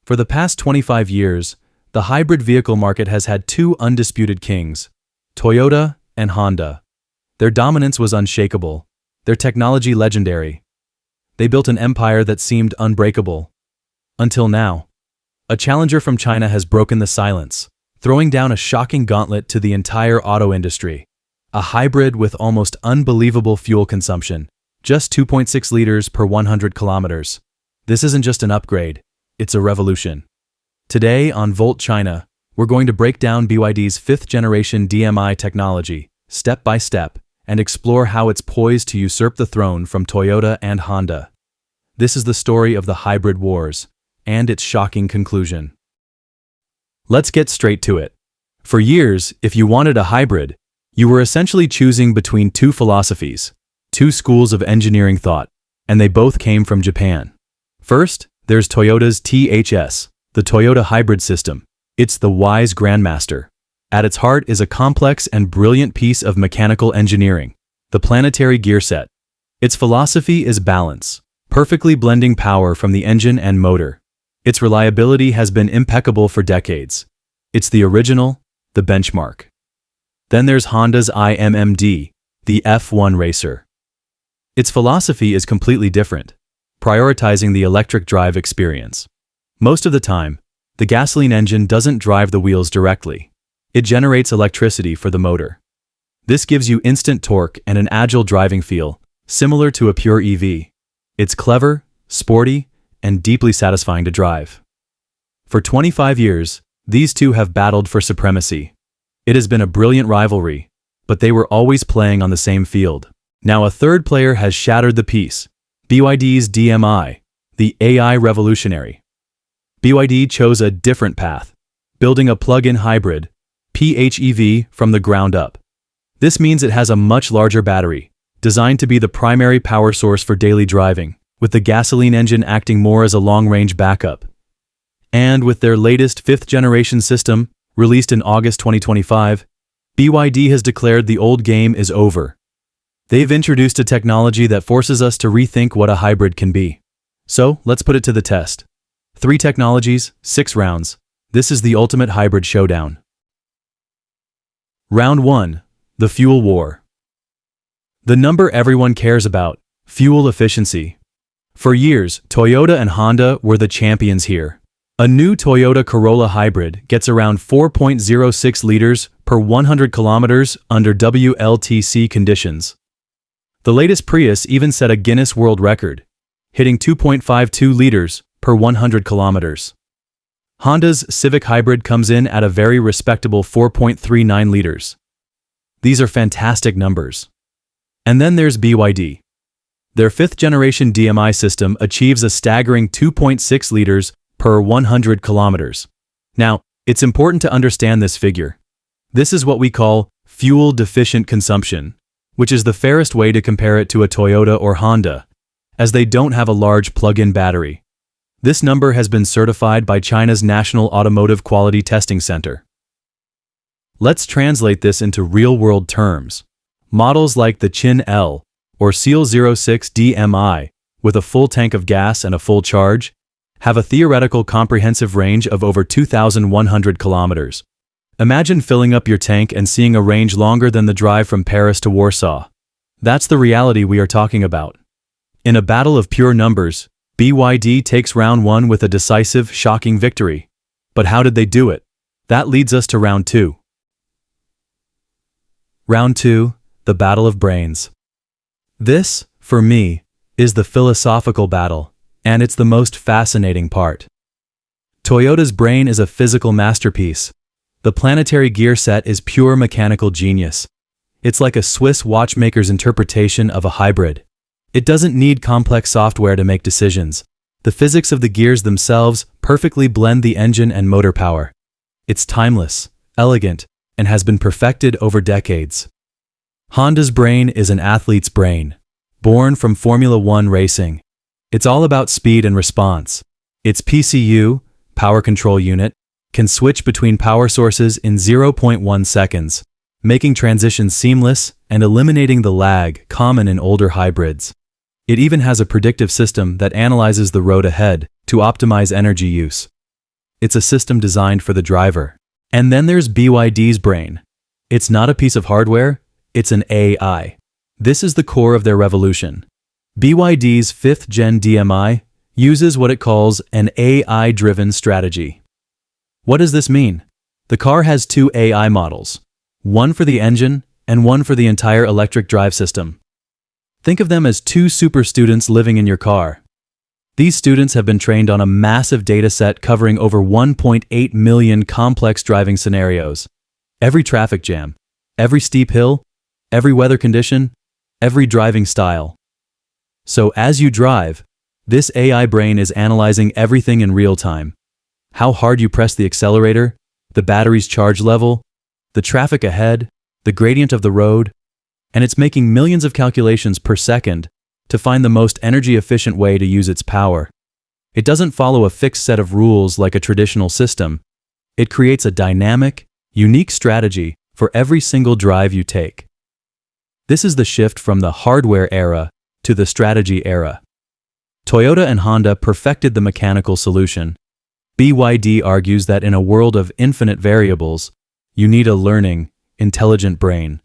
For the past 25 years, the hybrid vehicle market has had two undisputed kings, Toyota and Honda. Their dominance was unshakable, their technology legendary. They built an empire that seemed unbreakable. Until now. A challenger from China has broken the silence, throwing down a shocking gauntlet to the entire auto industry. A hybrid with almost unbelievable fuel consumption, just 2.6 liters per 100 kilometers. This isn't just an upgrade, it's a revolution. Today on Volt China, we're going to break down BYD's 5th generation DM-i technology, step by step, and explore how it's poised to usurp the throne from Toyota and Honda. This is the story of the hybrid wars, and its shocking conclusion. Let's get straight to it. For years, if you wanted a hybrid, you were essentially choosing between two philosophies, two schools of engineering thought, and they both came from Japan. First, there's Toyota's THS, the Toyota Hybrid System. It's the wise grandmaster. At its heart is a complex and brilliant piece of mechanical engineering, the planetary gear set. Its philosophy is balance, perfectly blending power from the engine and motor. Its reliability has been impeccable for decades. It's the original, the benchmark. Then there's Honda's i-MMD, the F1 racer. Its philosophy is completely different, prioritizing the electric drive experience. Most of the time, the gasoline engine doesn't drive the wheels directly. It generates electricity for the motor. This gives you instant torque and an agile driving feel, similar to a pure EV. It's clever, sporty, and deeply satisfying to drive. For 25 years, these two have battled for supremacy. It has been a brilliant rivalry, but they were always playing on the same field. Now a third player has shattered the peace, BYD's DM-i, the AI revolutionary. BYD chose a different path, building a plug-in hybrid, PHEV, from the ground up. This means it has a much larger battery, designed to be the primary power source for daily driving, with the gasoline engine acting more as a long-range backup. And with their latest 5th generation system, released in August 2025, BYD has declared the old game is over. They've introduced a technology that forces us to rethink what a hybrid can be. So, let's put it to the test. 3 technologies, 6 rounds. This is the ultimate hybrid showdown. Round 1. The fuel war. The number everyone cares about, fuel efficiency. For years, Toyota and Honda were the champions here. A new Toyota Corolla hybrid gets around 4.06 liters per 100 kilometers under WLTC conditions. The latest Prius even set a Guinness World Record, hitting 2.52 liters per 100 kilometers. Honda's Civic Hybrid comes in at a very respectable 4.39 liters. These are fantastic numbers. And then there's BYD. Their 5th generation DM-i system achieves a staggering 2.6 liters per 100 kilometers. Now, it's important to understand this figure. This is what we call fuel deficient consumption, which is the fairest way to compare it to a Toyota or Honda, as they don't have a large plug-in battery. This number has been certified by China's National Automotive Quality Testing Center. Let's translate this into real-world terms. Models like the Chin L or Seal 06 DM-i, with a full tank of gas and a full charge, have a theoretical comprehensive range of over 2,100 kilometers. Imagine filling up your tank and seeing a range longer than the drive from Paris to Warsaw. That's the reality we are talking about. In a battle of pure numbers, BYD takes round 1 with a decisive, shocking victory. But how did they do it? That leads us to round 2. Round 2, the battle of brains. This, for me, is the philosophical battle, and it's the most fascinating part. Toyota's brain is a physical masterpiece. The planetary gear set is pure mechanical genius. It's like a Swiss watchmaker's interpretation of a hybrid. It doesn't need complex software to make decisions. The physics of the gears themselves perfectly blend the engine and motor power. It's timeless, elegant, and has been perfected over decades. Honda's brain is an athlete's brain, born from Formula One racing. It's all about speed and response. Its PCU, power control unit, can switch between power sources in 0.1 seconds, making transitions seamless and eliminating the lag common in older hybrids. It even has a predictive system that analyzes the road ahead to optimize energy use. It's a system designed for the driver. And then there's BYD's brain. It's not a piece of hardware, it's an AI. This is the core of their revolution. BYD's 5th Gen DM-i uses what it calls an AI-driven strategy. What does this mean? The car has two AI models, one for the engine and one for the entire electric drive system. Think of them as two super students living in your car. These students have been trained on a massive data set covering over 1.8 million complex driving scenarios. Every traffic jam, every steep hill, every weather condition, every driving style. So as you drive, this AI brain is analyzing everything in real time. How hard you press the accelerator, the battery's charge level, the traffic ahead, the gradient of the road, and it's making millions of calculations per second to find the most energy-efficient way to use its power. It doesn't follow a fixed set of rules like a traditional system. It creates a dynamic, unique strategy for every single drive you take. This is the shift from the hardware era to the strategy era. Toyota and Honda perfected the mechanical solution. BYD argues that in a world of infinite variables, you need a learning, intelligent brain.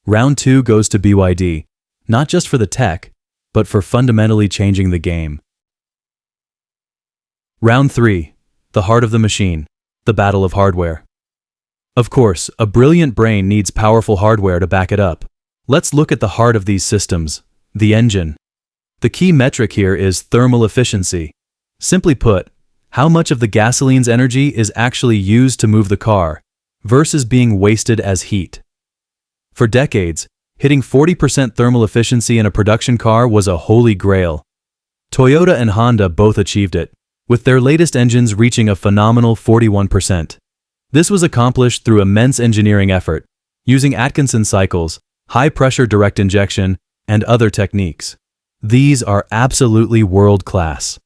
Round 2 goes to BYD, not just for the tech, but for fundamentally changing the game. Round 3, the heart of the machine, the battle of hardware. Of course, a brilliant brain needs powerful hardware to back it up. Let's look at the heart of these systems, the engine. The key metric here is thermal efficiency. Simply put, how much of the gasoline's energy is actually used to move the car versus being wasted as heat. For decades, hitting 40% thermal efficiency in a production car was a holy grail. Toyota and Honda both achieved it, with their latest engines reaching a phenomenal 41%. This was accomplished through immense engineering effort, using Atkinson cycles, high-pressure direct injection, and other techniques. These are absolutely world-class.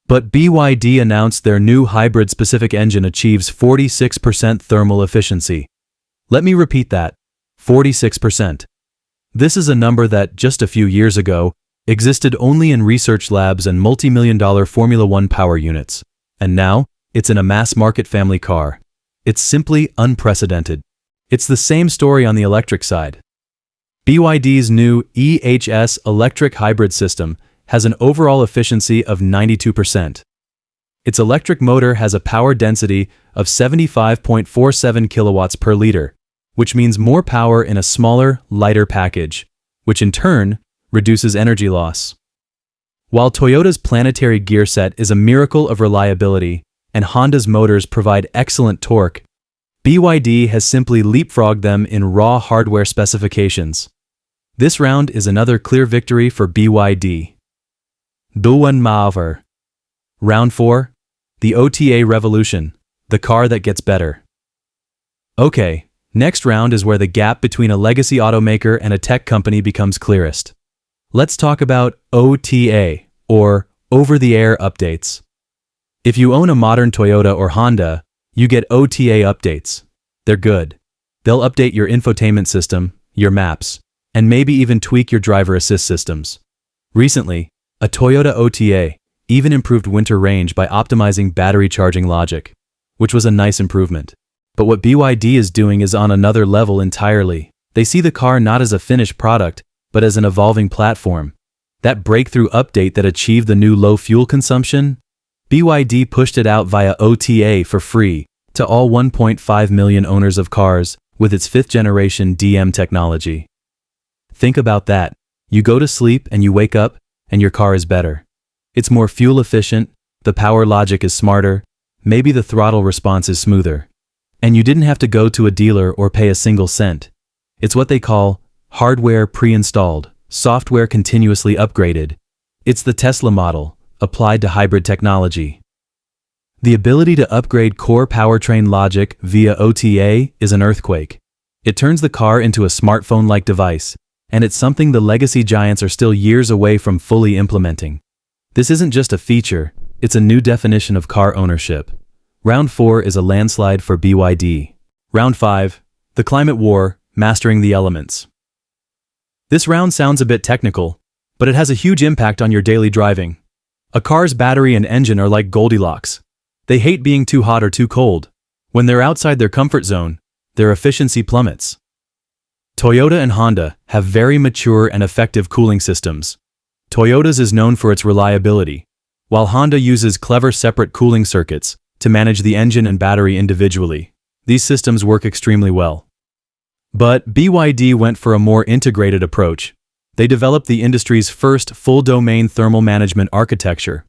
But BYD announced their new hybrid-specific engine achieves 46% thermal efficiency. Let me repeat that, 46%. This is a number that, just a few years ago, existed only in research labs and multi-million-dollar Formula One power units. And now, it's in a mass-market family car. It's simply unprecedented. It's the same story on the electric side. BYD's new EHS electric hybrid system has an overall efficiency of 92%. Its electric motor has a power density of 75.47 kilowatts per liter, which means more power in a smaller, lighter package, which in turn reduces energy loss. While Toyota's planetary gear set is a miracle of reliability and Honda's motors provide excellent torque, BYD has simply leapfrogged them in raw hardware specifications. This round is another clear victory for BYD. Duan Maver. Round 4, the OTA revolution, the car that gets better. Okay, next round is where the gap between a legacy automaker and a tech company becomes clearest. Let's talk about OTA, or over-the-air updates. If you own a modern Toyota or Honda, you get OTA updates. They're good. They'll update your infotainment system, your maps, and maybe even tweak your driver assist systems. Recently, a Toyota OTA even improved winter range by optimizing battery charging logic, which was a nice improvement. But what BYD is doing is on another level entirely. They see the car not as a finished product, but as an evolving platform. That breakthrough update that achieved the new low fuel consumption, BYD pushed it out via OTA for free to all 1.5 million owners of cars with its 5th generation DM technology. Think about that. You go to sleep and you wake up and your car is better. It's more fuel efficient, the power logic is smarter, maybe the throttle response is smoother. And you didn't have to go to a dealer or pay a single cent. It's what they call hardware pre-installed, software continuously upgraded. It's the Tesla model, applied to hybrid technology. The ability to upgrade core powertrain logic via OTA is an earthquake. It turns the car into a smartphone-like device, and it's something the legacy giants are still years away from fully implementing. This isn't just a feature, it's a new definition of car ownership. Round 4 is a landslide for BYD. Round 5, the climate war, mastering the elements. This round sounds a bit technical, but it has a huge impact on your daily driving. A car's battery and engine are like Goldilocks. They hate being too hot or too cold. When they're outside their comfort zone, their efficiency plummets. Toyota and Honda have very mature and effective cooling systems. Toyota's is known for its reliability, while Honda uses clever separate cooling circuits to manage the engine and battery individually. These systems work extremely well. But BYD went for a more integrated approach. They developed the industry's first full-domain thermal management architecture.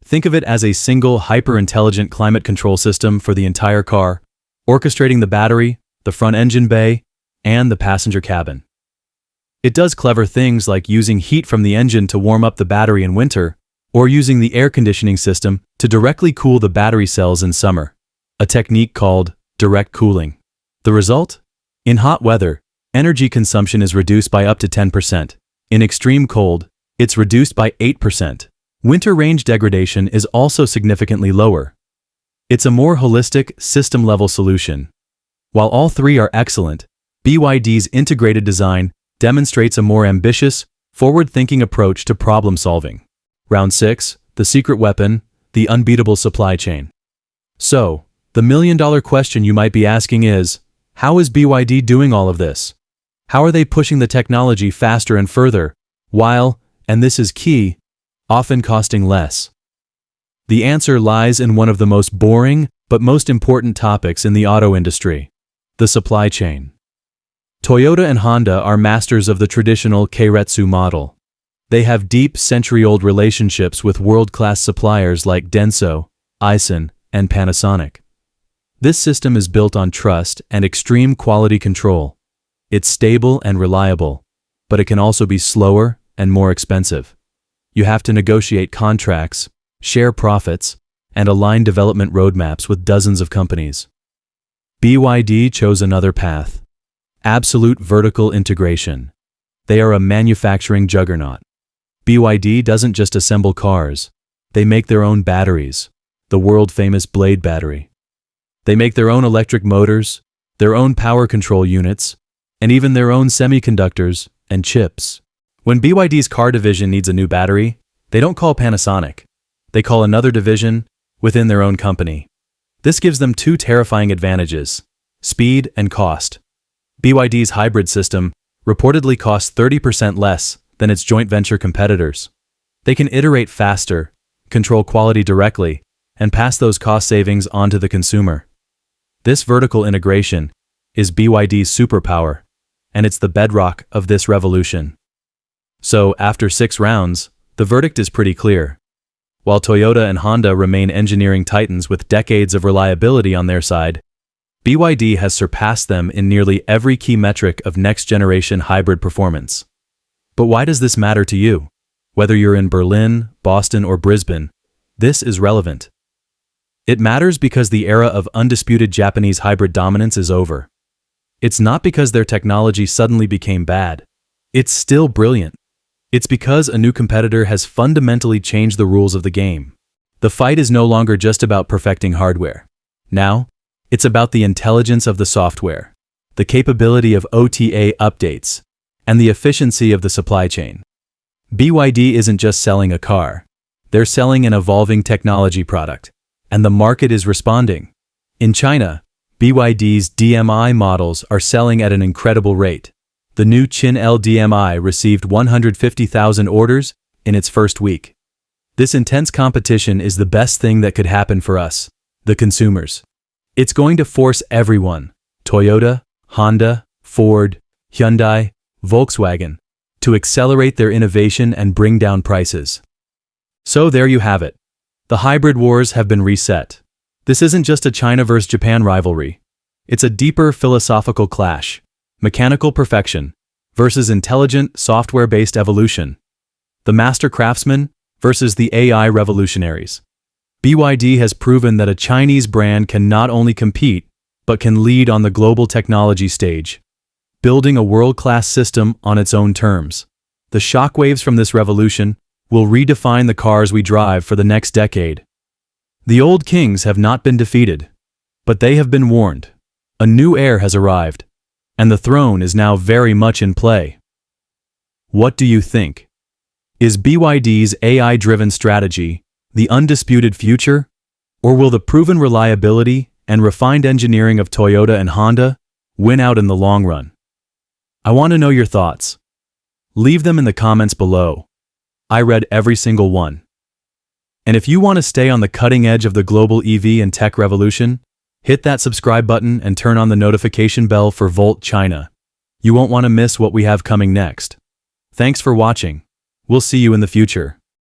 Think of it as a single hyper-intelligent climate control system for the entire car, orchestrating the battery, the front engine bay, and the passenger cabin. It does clever things like using heat from the engine to warm up the battery in winter, or using the air conditioning system to directly cool the battery cells in summer, a technique called direct cooling. The result? In hot weather, energy consumption is reduced by up to 10%. In extreme cold, it's reduced by 8%. Winter range degradation is also significantly lower. It's a more holistic, system-level solution. While all three are excellent, BYD's integrated design demonstrates a more ambitious, forward-thinking approach to problem-solving. Round 6, the secret weapon, the unbeatable supply chain. So, the million-dollar question you might be asking is, how is BYD doing all of this? How are they pushing the technology faster and further, while, and this is key, often costing less? The answer lies in one of the most boring but most important topics in the auto industry: the supply chain. Toyota and Honda are masters of the traditional keiretsu model. They have deep, century-old relationships with world-class suppliers like Denso, Aisin, and Panasonic. This system is built on trust and extreme quality control. It's stable and reliable, but it can also be slower and more expensive. You have to negotiate contracts, share profits, and align development roadmaps with dozens of companies. BYD chose another path: absolute vertical integration. They are a manufacturing juggernaut. BYD doesn't just assemble cars. They make their own batteries, the world-famous Blade battery. They make their own electric motors, their own power control units, and even their own semiconductors and chips. When BYD's car division needs a new battery, they don't call Panasonic. They call another division within their own company. This gives them two terrifying advantages: speed and cost. BYD's hybrid system reportedly costs 30% less than its joint venture competitors. They can iterate faster, control quality directly, and pass those cost savings on to the consumer. This vertical integration is BYD's superpower, and it's the bedrock of this revolution. So, after 6 rounds, the verdict is pretty clear. While Toyota and Honda remain engineering titans with decades of reliability on their side, BYD has surpassed them in nearly every key metric of next-generation hybrid performance. But why does this matter to you? Whether you're in Berlin, Boston, or Brisbane, this is relevant. It matters because the era of undisputed Japanese hybrid dominance is over. It's not because their technology suddenly became bad. It's still brilliant. It's because a new competitor has fundamentally changed the rules of the game. The fight is no longer just about perfecting hardware. Now, it's about the intelligence of the software, the capability of OTA updates, and the efficiency of the supply chain. BYD isn't just selling a car. They're selling an evolving technology product, and the market is responding. In China, BYD's DM-i models are selling at an incredible rate. The new Qin DM-i received 150,000 orders in its first week. This intense competition is the best thing that could happen for us, the consumers. It's going to force everyone, Toyota, Honda, Ford, Hyundai, Volkswagen, to accelerate their innovation and bring down prices. So there you have it. The hybrid wars have been reset. This isn't just a China versus Japan rivalry. It's a deeper philosophical clash. Mechanical perfection versus intelligent software-based evolution. The master craftsman versus the AI revolutionaries. BYD has proven that a Chinese brand can not only compete, but can lead on the global technology stage, building a world-class system on its own terms. The shockwaves from this revolution will redefine the cars we drive for the next decade. The old kings have not been defeated, but they have been warned. A new heir has arrived, and the throne is now very much in play. What do you think? Is BYD's AI-driven strategy the undisputed future, Or will the proven reliability and refined engineering of Toyota and Honda win out in the long run? I want to know your thoughts. Leave them in the comments below. I read every single one. And if you want to stay on the cutting edge of the global EV and tech revolution, hit that subscribe button and turn on the notification bell for Volt China. You won't want to miss what we have coming next. Thanks for watching. We'll see you in the future.